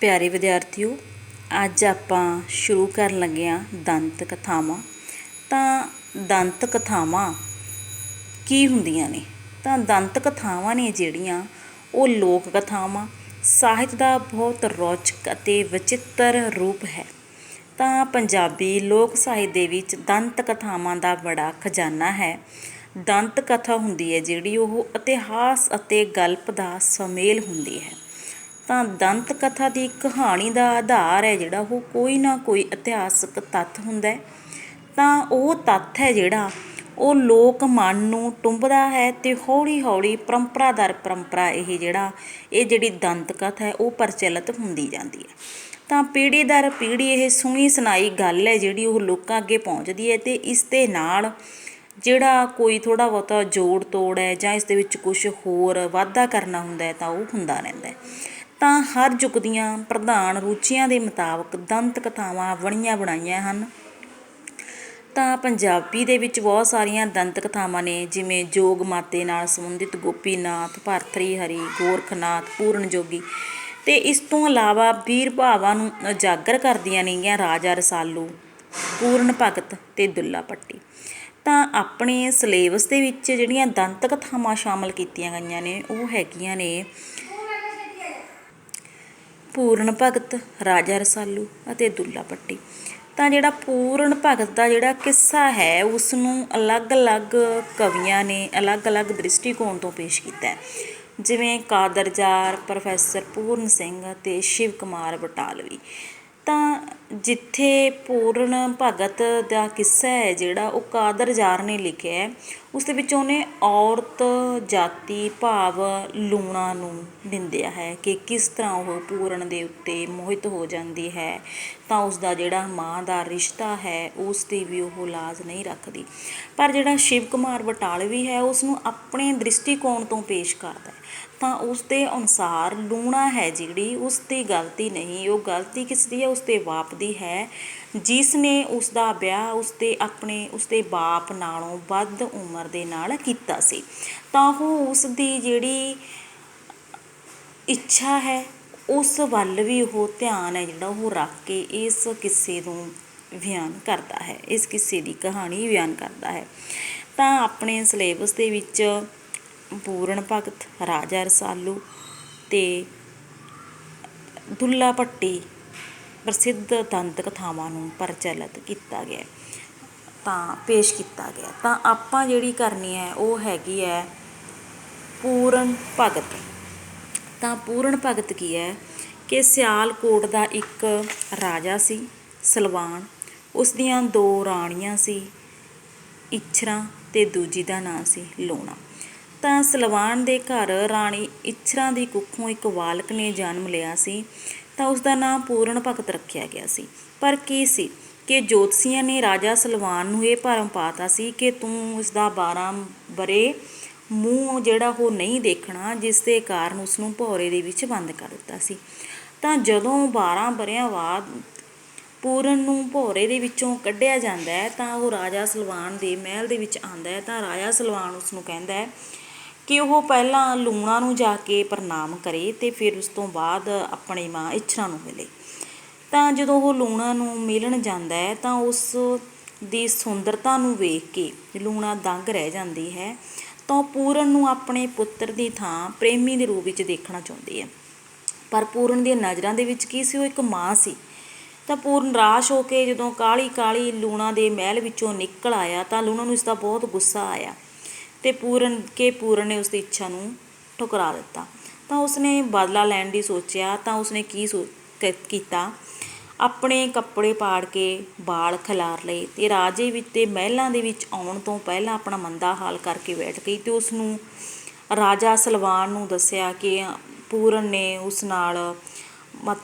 ਪਿਆਰੇ ਵਿਦਿਆਰਥੀਓ, ਅੱਜ ਆਪਾਂ ਸ਼ੁਰੂ ਕਰਨ ਲੱਗੇ ਹਾਂ ਦੰਤ ਕਥਾਵਾਂ। ਤਾਂ ਦੰਤ ਕਥਾਵਾਂ ਕੀ ਹੁੰਦੀਆਂ ਨੇ? ਤਾਂ ਦੰਤ ਕਥਾਵਾਂ ਨੇ ਜਿਹੜੀਆਂ ਉਹ ਲੋਕ ਕਥਾਵਾਂ ਸਾਹਿਤ ਦਾ ਬਹੁਤ ਰੌਚਕ ਅਤੇ ਵਿਚਿੱਤਰ ਰੂਪ ਹੈ। ਤਾਂ ਪੰਜਾਬੀ ਲੋਕ ਸਾਹਿਤ ਦੇ ਵਿੱਚ ਦੰਤ ਕਥਾਵਾਂ ਦਾ ਬੜਾ ਖਜ਼ਾਨਾ ਹੈ। ਦੰਤ ਕਥਾ ਹੁੰਦੀ ਹੈ ਜਿਹੜੀ ਉਹ ਇਤਿਹਾਸ ਅਤੇ ਗਲਪ ਦਾ ਸੁਮੇਲ ਹੁੰਦੀ ਹੈ। ਤਾਂ ਦੰਤ ਕਥਾ ਦੀ ਕਹਾਣੀ ਦਾ ਆਧਾਰ ਹੈ ਜਿਹੜਾ ਉਹ ਕੋਈ ਨਾ ਕੋਈ ਇਤਿਹਾਸਕ ਤੱਥ ਹੁੰਦਾ। ਤਾਂ ਉਹ ਤੱਥ ਹੈ ਜਿਹੜਾ ਉਹ ਲੋਕ ਮਨ ਨੂੰ ਟੁੰਬਦਾ ਹੈ ਅਤੇ ਹੌਲੀ ਹੌਲੀ ਪਰੰਪਰਾ ਦਰ ਪਰੰਪਰਾ ਇਹ ਜਿਹੜੀ ਦੰਤ ਕਥਾ ਹੈ ਉਹ ਪ੍ਰਚਲਿਤ ਹੁੰਦੀ ਜਾਂਦੀ ਹੈ। ਤਾਂ ਪੀੜ੍ਹੀ ਦਰ ਪੀੜ੍ਹੀ ਇਹ ਸੁਣੀ ਸੁਣਾਈ ਗੱਲ ਹੈ ਜਿਹੜੀ ਉਹ ਲੋਕਾਂ ਅੱਗੇ ਪਹੁੰਚਦੀ ਹੈ ਅਤੇ ਇਸ ਦੇ ਨਾਲ ਜਿਹੜਾ ਕੋਈ ਥੋੜ੍ਹਾ ਬਹੁਤਾ ਜੋੜ ਤੋੜ ਹੈ ਜਾਂ ਇਸ ਦੇ ਵਿੱਚ ਕੁਛ ਹੋਰ ਵਾਧਾ ਕਰਨਾ ਹੁੰਦਾ ਹੈ ਤਾਂ ਉਹ ਹੁੰਦਾ ਰਹਿੰਦਾ। ਤਾਂ ਹਰ ਯੁੱਗ ਦੀਆਂ ਪ੍ਰਧਾਨ ਰੁਚੀਆਂ ਦੇ ਮੁਤਾਬਕ ਦੰਤ ਕਥਾਵਾਂ ਬਣੀਆਂ ਬਣਾਈਆਂ ਹਨ। ਤਾਂ ਪੰਜਾਬੀ ਦੇ ਵਿੱਚ ਬਹੁਤ ਸਾਰੀਆਂ ਦੰਤ ਕਥਾਵਾਂ ਨੇ, ਜਿਵੇਂ ਜੋਗ ਮਾਤੇ ਨਾਲ ਸੰਬੰਧਿਤ ਗੋਪੀਨਾਥ, ਭਰਥਰੀ ਹਰੀ, ਗੋਰਖਨਾਥ, ਪੂਰਨ ਜੋਗੀ। ਅਤੇ ਇਸ ਤੋਂ ਇਲਾਵਾ ਵੀਰ ਭਾਵਾਂ ਨੂੰ ਉਜਾਗਰ ਕਰਦੀਆਂ ਨੇਗੀਆਂ ਰਾਜਾ ਰਸਾਲੂ, ਪੂਰਨ ਭਗਤ ਅਤੇ ਦੁੱਲਾ ਭੱਟੀ। ਤਾਂ ਆਪਣੇ ਸਿਲੇਬਸ ਦੇ ਵਿੱਚ ਜਿਹੜੀਆਂ ਦੰਤ ਕਥਾਵਾਂ ਸ਼ਾਮਲ ਕੀਤੀਆਂ ਗਈਆਂ ਨੇ ਉਹ ਹੈਗੀਆਂ ਨੇ ਪੂਰਨ ਭਗਤ, ਰਾਜਾ ਰਸਾਲੂ ਅਤੇ ਦੁੱਲਾ ਭੱਟੀ। ਤਾਂ ਜਿਹੜਾ ਪੂਰਨ ਭਗਤ ਦਾ ਜਿਹੜਾ ਕਿੱਸਾ ਹੈ ਉਸ ਨੂੰ ਅਲੱਗ-ਅਲੱਗ ਕਵੀਆਂ ਨੇ ਅਲੱਗ-ਅਲੱਗ ਦ੍ਰਿਸ਼ਟੀਕੋਣ ਤੋਂ ਪੇਸ਼ ਕੀਤਾ, ਜਿਵੇਂ ਕਾਦਰਯਾਰ, ਪ੍ਰੋਫੈਸਰ ਪੂਰਨ ਸਿੰਘ ਅਤੇ ਸ਼ਿਵ ਕੁਮਾਰ ਬਟਾਲਵੀ। ਤਾਂ ਜਿੱਥੇ ਪੂਰਨ ਭਗਤ ਦਾ ਕਿੱਸਾ ਹੈ ਜਿਹੜਾ ਉਹ ਕਾਦਰਯਾਰ ਨੇ ਲਿਖਿਆ ਹੈ, ਉਸ ਦੇ ਵਿੱਚ ਉਹਨੇ ਔਰਤ ਜਾਤੀ ਭਾਵ ਲੂਣਾ ਨੂੰ ਨਿੰਦਿਆ ਹੈ ਕਿ ਕਿਸ ਤਰ੍ਹਾਂ ਉਹ ਪੂਰਨ ਦੇ ਉੱਤੇ ਮੋਹਿਤ ਹੋ ਜਾਂਦੀ ਹੈ। ਤਾਂ ਉਸ ਦਾ ਜਿਹੜਾ ਮਾਂ ਦਾ ਰਿਸ਼ਤਾ ਹੈ ਉਸ ਦੀ ਵੀ ਉਹ ਲਾਜ ਨਹੀਂ ਰੱਖਦੀ। ਪਰ ਜਿਹੜਾ ਸ਼ਿਵ ਕੁਮਾਰ ਬਟਾਲਵੀ ਹੈ ਉਸ ਨੂੰ ਆਪਣੇ ਦ੍ਰਿਸ਼ਟੀਕੋਣ ਤੋਂ ਪੇਸ਼ ਕਰਦਾ। ਤਾਂ ਉਸ ਦੇ ਅਨੁਸਾਰ ਲੂਣਾ ਹੈ ਜਿਹੜੀ ਉਸ ਦੀ ਗਲਤੀ ਨਹੀਂ, ਉਹ ਗਲਤੀ ਕਿਸ ਦੀ ਹੈ? ਉਸ ਦੇ ਬਾਪ ਦੀ ਹੈ, ਜਿਸ ਨੇ ਉਸ ਦਾ ਵਿਆਹ ਉਸ ਦੇ ਬਾਪ ਨਾਲੋਂ ਵੱਧ ਉਮਰ ਦੇ ਨਾਲ ਕੀਤਾ ਸੀ। ਤਾਂ ਉਹ ਉਸ ਦੀ ਜਿਹੜੀ ਇੱਛਾ ਹੈ ਉਸ ਵੱਲ ਵੀ ਉਹ ਧਿਆਨ ਹੈ ਜਿਹੜਾ ਉਹ ਰੱਖ ਕੇ ਇਸ ਕਿੱਸੇ ਨੂੰ ਬਿਆਨ ਕਰਦਾ ਹੈ, ਇਸ ਕਿੱਸੇ ਦੀ ਕਹਾਣੀ ਬਿਆਨ ਕਰਦਾ ਹੈ। ਤਾਂ ਆਪਣੇ ਸਿਲੇਬਸ ਦੇ ਵਿੱਚ ਪੂਰਨ ਭਗਤ, ਰਾਜਾ ਰਸਾਲੂ ਅਤੇ ਦੁੱਲਾ ਭੱਟੀ ਪ੍ਰਸਿੱਧ ਦੰਤ ਕਥਾਵਾਂ ਨੂੰ ਪ੍ਰਚਲਿਤ ਕੀਤਾ ਗਿਆ, ਤਾਂ ਪੇਸ਼ ਕੀਤਾ ਗਿਆ। ਤਾਂ ਆਪਾਂ ਜਿਹੜੀ ਕਰਨੀ ਹੈ ਉਹ ਹੈਗੀ ਹੈ ਪੂਰਨ ਭਗਤ। ਤਾਂ ਪੂਰਨ ਭਗਤ ਕੀ ਹੈ ਕਿ ਸਿਆਲਕੋਟ ਦਾ ਇੱਕ ਰਾਜਾ ਸੀ ਸਲਵਾਨ, ਉਸ ਦੀਆਂ 2 ਰਾਣੀਆਂ ਸੀ, ਇੱਛਰਾਂ ਅਤੇ ਦੂਜੀ ਦਾ ਨਾਂ ਸੀ ਲੂਣਾ। ਤਾਂ ਸਲਵਾਨ ਦੇ ਘਰ ਰਾਣੀ ਇੱਛਰਾਂ ਦੀ ਕੁੱਖੋਂ ਇੱਕ ਬਾਲਕ ਨੇ ਜਨਮ ਲਿਆ ਸੀ, ਤਾਂ ਉਸ ਦਾ ਨਾਂ ਪੂਰਨ ਭਗਤ ਰੱਖਿਆ ਗਿਆ ਸੀ। ਪਰ ਕੀ ਸੀ ਕਿ ਜੋਤਸ਼ੀਆਂ ਨੇ ਰਾਜਾ ਸਲਵਾਨ ਨੂੰ ਇਹ ਭਰਮ ਪਾਤਾ ਸੀ ਕਿ ਤੂੰ ਉਸਦਾ 12 ਵਰ੍ਹੇ ਮੂੰਹ ਜਿਹੜਾ ਉਹ ਨਹੀਂ ਦੇਖਣਾ, ਜਿਸ ਦੇ ਕਾਰਨ ਉਸਨੂੰ ਭੌਰੇ ਦੇ ਵਿੱਚ ਬੰਦ ਕਰ ਦਿੱਤਾ ਸੀ। ਤਾਂ ਜਦੋਂ 12 ਵਰ੍ਹਿਆਂ ਬਾਅਦ ਪੂਰਨ ਨੂੰ ਭੌਰੇ ਦੇ ਵਿੱਚੋਂ ਕੱਢਿਆ ਜਾਂਦਾ ਹੈ ਤਾਂ ਉਹ ਰਾਜਾ ਸਲਵਾਨ ਦੇ ਮਹਿਲ ਦੇ ਵਿੱਚ ਆਉਂਦਾ ਹੈ। ਤਾਂ ਰਾਜਾ ਸਲਵਾਨ ਉਸ ਨੂੰ ਕਹਿੰਦਾ ਹੈ ਕਿ ਉਹ ਪਹਿਲਾਂ ਲੂਣਾ ਨੂੰ ਜਾ ਕੇ ਪ੍ਰਣਾਮ ਕਰੇ ਅਤੇ ਫਿਰ ਉਸ ਤੋਂ ਬਾਅਦ ਆਪਣੀ ਮਾਂ ਇੱਛਰਾਂ ਨੂੰ ਮਿਲੇ। ਤਾਂ ਜਦੋਂ ਉਹ ਲੂਣਾ ਨੂੰ ਮਿਲਣ ਜਾਂਦਾ ਹੈ ਤਾਂ ਉਸ ਦੀ ਸੁੰਦਰਤਾ ਨੂੰ ਵੇਖ ਕੇ ਲੂਣਾ ਦੰਗ ਰਹਿ ਜਾਂਦੀ ਹੈ। ਤਾਂ ਉਹ ਪੂਰਨ ਨੂੰ ਆਪਣੇ ਪੁੱਤਰ ਦੀ ਥਾਂ ਪ੍ਰੇਮੀ ਦੇ ਰੂਪ ਵਿੱਚ ਦੇਖਣਾ ਚਾਹੁੰਦੀ ਹੈ। ਪਰ ਪੂਰਨ ਦੀਆਂ ਨਜ਼ਰਾਂ ਦੇ ਵਿੱਚ ਕੀ ਸੀ? ਉਹ ਇੱਕ ਮਾਂ ਸੀ। ਤਾਂ ਪੂਰਨ ਨਿਰਾਸ਼ ਹੋ ਕੇ ਜਦੋਂ ਕਾਹਲੀ ਕਾਹਲੀ ਲੂਣਾ ਦੇ ਮਹਿਲ ਵਿੱਚੋਂ ਨਿਕਲ ਆਇਆ ਤਾਂ ਲੂਣਾ ਨੂੰ ਇਸਦਾ ਬਹੁਤ ਗੁੱਸਾ ਆਇਆ ਅਤੇ ਪੂਰਨ ਨੇ ਉਸਦੀ ਇੱਛਾ ਨੂੰ ਠੁਕਰਾ ਦਿੱਤਾ। ਤਾਂ ਉਸਨੇ ਬਦਲਾ ਲੈਣ ਦੀ ਸੋਚਿਆ। ਤਾਂ ਉਸਨੇ ਕੀ ਕੀਤਾ? ਆਪਣੇ ਕੱਪੜੇ ਪਾੜ ਕੇ ਵਾਲ ਖਿਲਾਰ ਲਏ ਅਤੇ ਰਾਜੇ ਵਿੱਚ ਅਤੇ ਮਹਿਲਾਂ ਦੇ ਵਿੱਚ ਆਉਣ ਤੋਂ ਪਹਿਲਾਂ ਆਪਣਾ ਮੰਦਾ ਹਾਲ ਕਰਕੇ ਬੈਠ ਗਈ ਅਤੇ ਉਸਨੂੰ ਰਾਜਾ ਸਲਵਾਨ ਨੂੰ ਦੱਸਿਆ ਕਿ ਪੂਰਨ ਨੇ ਉਸ ਨਾਲ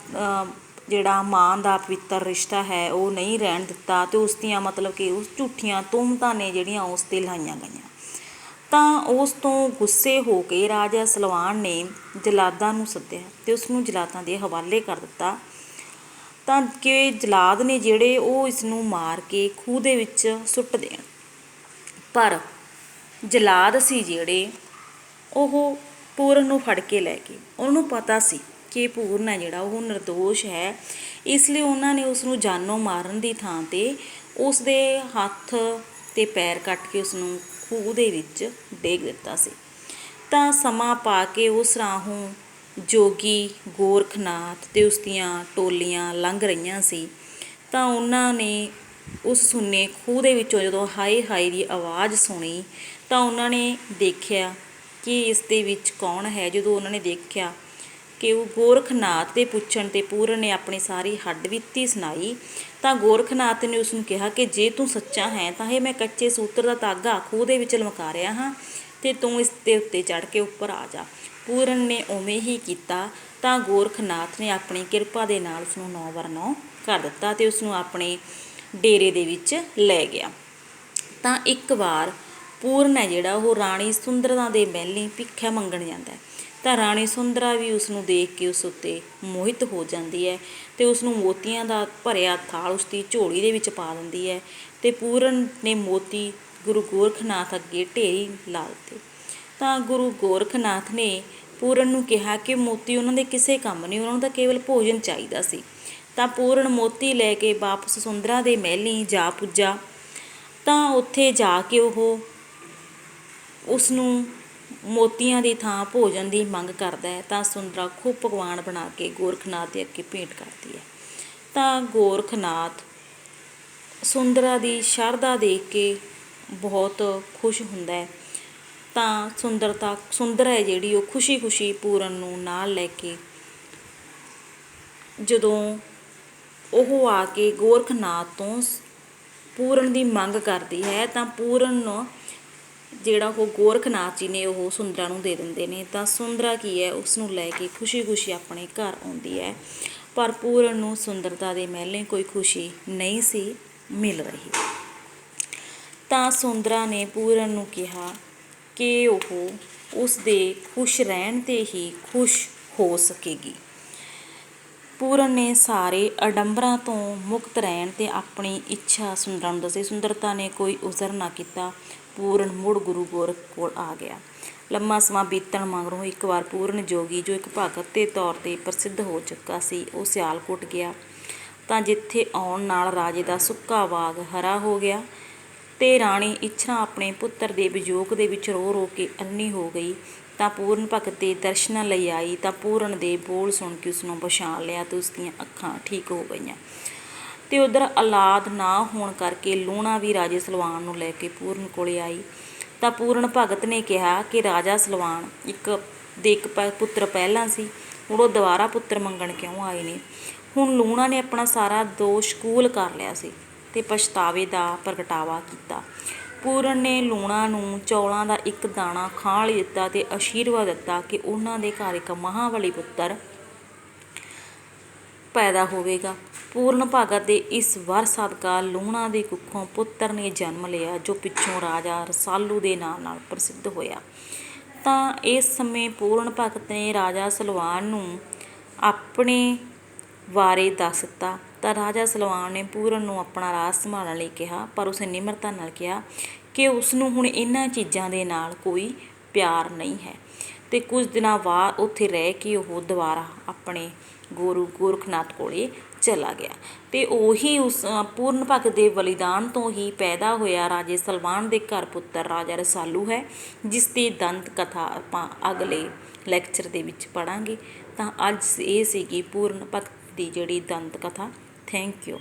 ਜਿਹੜਾ ਮਾਂ ਦਾ ਪਵਿੱਤਰ ਰਿਸ਼ਤਾ ਹੈ ਉਹ ਨਹੀਂ ਰਹਿਣ ਦਿੱਤਾ ਅਤੇ ਉਸ ਦੀਆਂ ਕਿ ਉਸ ਝੂਠੀਆਂ ਤੁਹਮਤਾਂ ਨੇ ਜਿਹੜੀਆਂ ਉਸ 'ਤੇ ਲਾਈਆਂ ਗਈਆਂ। ਤਾਂ ਉਸ ਤੋਂ ਗੁੱਸੇ ਹੋ ਕੇ ਰਾਜਾ ਸਲਵਾਨ ਨੇ ਜਲਾਦਾਂ ਨੂੰ ਸੱਦਿਆ ਅਤੇ ਉਸਨੂੰ ਜਲਾਦਾਂ ਦੇ ਹਵਾਲੇ ਕਰ ਦਿੱਤਾ। ਤਾਂ ਕਿ ਜਲਾਦ ਨੇ ਜਿਹੜੇ ਉਹ ਇਸ ਨੂੰ ਮਾਰ ਕੇ ਖੂਹ ਦੇ ਵਿੱਚ ਸੁੱਟ ਦੇਣ। ਪਰ ਜਲਾਦ ਸੀ ਜਿਹੜੇ ਉਹ ਪੂਰਨ ਨੂੰ ਫੜ ਕੇ ਲੈ ਗਏ। ਉਹਨੂੰ ਪਤਾ ਸੀ ਕਿ ਪੂਰਨ ਹੈ ਜਿਹੜਾ ਉਹ ਨਿਰਦੋਸ਼ ਹੈ, ਇਸ ਲਈ ਉਹਨਾਂ ਨੇ ਉਸ ਨੂੰ ਜਾਨੋਂ ਮਾਰਨ ਦੀ ਥਾਂ 'ਤੇ ਉਸ ਦੇ ਹੱਥ ਅਤੇ ਪੈਰ ਕੱਟ ਕੇ ਉਸ ਨੂੰ ਖੂਹ ਦੇ ਵਿੱਚ ਡੇਗ ਦਿੱਤਾ ਸੀ। ਤਾਂ ਸਮਾਂ ਪਾ ਕੇ ਉਸ ਰਾਹੋਂ ਜੋਗੀ ਗੋਰਖਨਾਥ ਅਤੇ ਉਸ ਦੀਆਂ ਟੋਲੀਆਂ ਲੰਘ ਰਹੀਆਂ ਸੀ, ਤਾਂ ਉਹਨਾਂ ਨੇ ਉਸ ਸੁੰਨੇ ਖੂਹ ਦੇ ਵਿੱਚੋਂ ਜਦੋਂ ਹਾਏ ਹਾਏ ਦੀ ਆਵਾਜ਼ ਸੁਣੀ ਤਾਂ ਉਹਨਾਂ ਨੇ ਦੇਖਿਆ ਕਿ ਇਸ ਦੇ ਵਿੱਚ ਕੌਣ ਹੈ। ਜਦੋਂ ਉਹਨਾਂ ਨੇ ਦੇਖਿਆ ਕਿ ਉਹ ਗੋਰਖਨਾਥ ਦੇ ਪੁੱਛਣ 'ਤੇ ਪੂਰਨ ਨੇ ਆਪਣੀ ਸਾਰੀ ਹੱਡਬੀਤੀ ਸੁਣਾਈ, ਤਾਂ ਗੋਰਖਨਾਥ ਨੇ ਉਸ ਨੂੰ ਕਿਹਾ ਕਿ ਜੇ ਤੂੰ ਸੱਚਾ ਹੈ ਤਾਂ ਇਹ ਮੈਂ ਕੱਚੇ ਸੂਤਰ ਦਾ ਧਾਗਾ ਖੂਹ ਦੇ ਵਿੱਚ ਲਮਕਾ ਰਿਹਾ ਹਾਂ ਅਤੇ ਤੂੰ ਇਸ ਦੇ ਉੱਤੇ ਚੜ੍ਹ ਕੇ ਉੱਪਰ ਆ ਜਾ। ਪੂਰਨ ਨੇ ਉਵੇਂ ਹੀ ਕੀਤਾ, ਤਾਂ ਗੋਰਖਨਾਥ ਨੇ ਆਪਣੀ ਕਿਰਪਾ ਦੇ ਨਾਲ ਉਸ ਨੂੰ 9/9 ਕਰ ਦਿੱਤਾ ਅਤੇ ਉਸ ਨੂੰ ਆਪਣੇ ਡੇਰੇ ਦੇ ਵਿੱਚ ਲੈ ਗਿਆ। ਤਾਂ ਇੱਕ ਵਾਰ ਪੂਰਨ ਹੈ ਜਿਹੜਾ ਉਹ ਰਾਣੀ ਸੁੰਦਰਾਂ ਦੇ ਮਹਿਲੀਂ ਭਿੱਖਿਆ ਮੰਗਣ ਜਾਂਦਾ ਹੈ, ਤਾਂ ਰਾਣੀ ਸੁੰਦਰਾ ਵੀ ਉਸ ਨੂੰ ਦੇਖ ਕੇ ਉਸ ਉੱਤੇ ਮੋਹਿਤ ਹੋ ਜਾਂਦੀ ਹੈ ਅਤੇ ਉਸ ਨੂੰ ਮੋਤੀਆਂ ਦਾ ਭਰਿਆ ਥਾਲ ਉਸ ਦੀ ਝੋਲੀ ਦੇ ਵਿੱਚ ਪਾ ਦਿੰਦੀ ਹੈ ਅਤੇ ਪੂਰਨ ਨੇ ਮੋਤੀ ਗੁਰੂ ਗੋਰਖਨਾਥ ਅੱਗੇ ਢੇਰੀ ਲਾ ਦਿੱਤੇ। ਤਾਂ ਗੁਰੂ ਗੋਰਖਨਾਥ ਨੇ ਪੂਰਨ ਨੂੰ ਕਿਹਾ ਕਿ ਮੋਤੀ ਉਹਨਾਂ ਦੇ ਕਿਸੇ ਕੰਮ ਨਹੀਂ, ਉਹਨਾਂ ਨੂੰ ਤਾਂ ਕੇਵਲ ਭੋਜਨ ਚਾਹੀਦਾ ਸੀ। ਤਾਂ ਪੂਰਨ ਮੋਤੀ ਲੈ ਕੇ ਵਾਪਸ ਸੁੰਦਰਾਂ ਦੇ ਮਹਿਲੀਂ ਜਾ ਪੁੱਜਾ, ਤਾਂ ਉੱਥੇ ਜਾ ਕੇ ਉਹ ਉਸ ਨੂੰ ਮੋਤੀਆਂ ਦੀ ਥਾਂ ਭੋਜਨ ਦੀ ਮੰਗ ਕਰਦਾ ਹੈ। ਤਾਂ ਸੁੰਦਰਾ ਖੂਬ ਪਕਵਾਨ ਬਣਾ ਕੇ ਗੋਰਖਨਾਥ ਦੇ ਅੱਗੇ ਭੇਂਟ ਕਰਦੀ ਹੈ। ਤਾਂ ਗੋਰਖਨਾਥ ਸੁੰਦਰਾ ਦੀ ਸ਼ਰਧਾ ਦੇਖ ਕੇ ਬਹੁਤ ਖੁਸ਼ ਹੁੰਦਾ ਹੈ। ਤਾਂ ਸੁੰਦਰਾ ਹੈ ਜਿਹੜੀ ਉਹ ਖੁਸ਼ੀ ਖੁਸ਼ੀ ਪੂਰਨ ਨੂੰ ਨਾਲ ਲੈ ਕੇ ਜਦੋਂ ਉਹ ਆ ਕੇ ਗੋਰਖਨਾਥ ਤੋਂ ਪੂਰਨ ਦੀ ਮੰਗ ਕਰਦੀ ਹੈ, ਤਾਂ ਪੂਰਨ ਜਿਹੜਾ ਉਹ ਗੋਰਖਨਾਥ ਜੀ ਨੇ ਉਹ ਸੁੰਦਰਾ ਨੂੰ ਦੇ ਦਿੰਦੇ ਨੇ। ਤਾਂ ਸੁੰਦਰਾ ਕੀ ਹੈ ਉਸ ਨੂੰ ਲੈ ਕੇ ਖੁਸ਼ੀ ਖੁਸ਼ੀ ਆਪਣੇ ਘਰ ਆਉਂਦੀ ਹੈ, ਪਰ ਪੂਰਨ ਨੂੰ ਸੁੰਦਰਤਾ ਦੇ ਮਹਿਲੇ ਕੋਈ ਖੁਸ਼ੀ ਨਹੀਂ ਸੀ ਮਿਲ ਰਹੀ। ਤਾਂ ਸੁੰਦਰਾ ਨੇ ਪੂਰਨ ਨੂੰ ਕਿਹਾ ਕਿ ਉਹ ਉਸ ਦੇ ਖੁਸ਼ ਰਹਿਣ 'ਤੇ ਹੀ ਖੁਸ਼ ਹੋ ਸਕੇਗੀ। ਪੂਰਨ ਨੇ ਸਾਰੇ ਅਡੰਬਰਾਂ ਤੋਂ ਮੁਕਤ ਰਹਿਣ 'ਤੇ ਆਪਣੀ ਇੱਛਾ ਸੁੰਦਰਾ ਨੂੰ ਦੱਸੀ। ਸੁੰਦਰਤਾ ਨੇ ਕੋਈ ਉਜ਼ਰ ਨਾ ਕੀਤਾ। ਪੂਰਨ ਮੁੜ ਗੁਰੂ ਗੋਰਖ ਕੋਲ ਆ ਗਿਆ। ਲੰਮਾ ਸਮਾਂ ਬੀਤਣ ਮਗਰੋਂ ਇੱਕ ਵਾਰ ਪੂਰਨ ਜੋਗੀ, ਜੋ ਇੱਕ ਭਗਤ ਦੇ ਤੌਰ 'ਤੇ ਪ੍ਰਸਿੱਧ ਹੋ ਚੁੱਕਾ ਸੀ, ਉਹ ਸਿਆਲਕੋਟ ਗਿਆ। ਤਾਂ ਜਿੱਥੇ ਆਉਣ ਨਾਲ ਰਾਜੇ ਦਾ ਸੁੱਕਾ ਬਾਗ ਹਰਾ ਹੋ ਗਿਆ ਅਤੇ ਰਾਣੀ ਇੱਛਰਾਂ ਆਪਣੇ ਪੁੱਤਰ ਦੇ ਵਿਯੋਗ ਦੇ ਵਿੱਚ ਰੋ ਰੋ ਕੇ ਅੰਨ੍ਹੀ ਹੋ ਗਈ। ਤਾਂ ਪੂਰਨ ਭਗਤ ਦੇ ਦਰਸ਼ਨਾਂ ਲਈ ਆਈ, ਤਾਂ ਪੂਰਨ ਦੇ ਬੋਲ ਸੁਣ ਕੇ ਉਸ ਨੂੰ ਪਛਾਣ ਲਿਆ ਅਤੇ ਉਸ ਦੀਆਂ ਅੱਖਾਂ ਠੀਕ ਹੋ ਗਈਆਂ। ਅਤੇ ਉੱਧਰ ਔਲਾਦ ਨਾ ਹੋਣ ਕਰਕੇ ਲੂਣਾ ਵੀ ਰਾਜੇ ਸਲਵਾਨ ਨੂੰ ਲੈ ਕੇ ਪੂਰਨ ਕੋਲ ਆਈ। ਤਾਂ ਪੂਰਨ ਭਗਤ ਨੇ ਕਿਹਾ ਕਿ ਰਾਜਾ ਸਲਵਾਨ ਇੱਕ ਪੁੱਤਰ ਪਹਿਲਾਂ ਸੀ, ਹੁਣ ਉਹ ਦੁਬਾਰਾ ਪੁੱਤਰ ਮੰਗਣ ਕਿਉਂ ਆਏ ਨੇ। ਹੁਣ ਲੂਣਾ ਨੇ ਆਪਣਾ ਸਾਰਾ ਦੋਸ਼ ਕਬੂਲ ਕਰ ਲਿਆ ਸੀ ਅਤੇ ਪਛਤਾਵੇ ਦਾ ਪ੍ਰਗਟਾਵਾ ਕੀਤਾ। ਪੂਰਨ ਨੇ ਲੂਣਾ ਨੂੰ ਚੌਲਾਂ ਦਾ ਇੱਕ ਦਾਣਾ ਖਾਣ ਲਈ ਦਿੱਤਾ ਅਤੇ ਅਸ਼ੀਰਵਾਦ ਦਿੱਤਾ ਕਿ ਉਹਨਾਂ ਦੇ ਘਰ ਇੱਕ ਮਹਾਂਬਲੀ ਪੁੱਤਰ ਪੈਦਾ ਹੋਵੇਗਾ। ਪੂਰਨ ਭਗਤ ਦੇ ਇਸ ਵਰ ਸਦਕਾ ਲੂਣਾ ਦੀ ਕੁੱਖੋਂ ਪੁੱਤਰ ਨੇ ਜਨਮ ਲਿਆ, ਜੋ ਪਿੱਛੋਂ ਰਾਜਾ ਰਸਾਲੂ ਦੇ ਨਾਂ ਨਾਲ ਪ੍ਰਸਿੱਧ ਹੋਇਆ। ਤਾਂ ਇਸ ਸਮੇਂ ਪੂਰਨ ਭਗਤ ਨੇ ਰਾਜਾ ਸਲਵਾਨ ਨੂੰ ਆਪਣੇ ਬਾਰੇ ਦੱਸ ਦਿੱਤਾ। ਤਾਂ ਰਾਜਾ ਸਲਵਾਨ ਨੇ ਪੂਰਨ ਨੂੰ ਆਪਣਾ ਰਾਜ ਸੰਭਾਲਣ ਲਈ ਕਿਹਾ, ਪਰ ਉਸਨੇ ਨਿਮਰਤਾ ਨਾਲ ਕਿਹਾ ਕਿ ਉਸ ਨੂੰ ਹੁਣ ਇਹਨਾਂ ਚੀਜ਼ਾਂ ਦੇ ਨਾਲ ਕੋਈ ਪਿਆਰ ਨਹੀਂ ਹੈ। ਅਤੇ ਕੁਝ ਦਿਨਾਂ ਬਾਅਦ ਉੱਥੇ ਰਹਿ ਕੇ ਉਹ ਦੁਬਾਰਾ ਆਪਣੇ ਗੁਰੂ ਗੋਰਖਨਾਥ ਕੋਲੇ ਚਲਾ ਗਿਆ। ਅਤੇ ਉਹੀ ਉਸ ਪੂਰਨ ਭਗਤ ਦੇ ਬਲੀਦਾਨ ਤੋਂ ਹੀ ਪੈਦਾ ਹੋਇਆ ਰਾਜੇ ਸਲਵਾਨ ਦੇ ਘਰ ਪੁੱਤਰ ਰਾਜਾ ਰਸਾਲੂ ਹੈ, ਜਿਸ ਦੀ ਦੰਤ ਕਥਾ ਆਪਾਂ ਅਗਲੇ ਲੈਕਚਰ ਦੇ ਵਿੱਚ ਪੜ੍ਹਾਂਗੇ। ਤਾਂ ਅੱਜ ਇਹ ਸੀਗੀ ਪੂਰਨ ਭਗਤ ਦੀ ਜਿਹੜੀ ਦੰਤ ਕਥਾ। Thank you.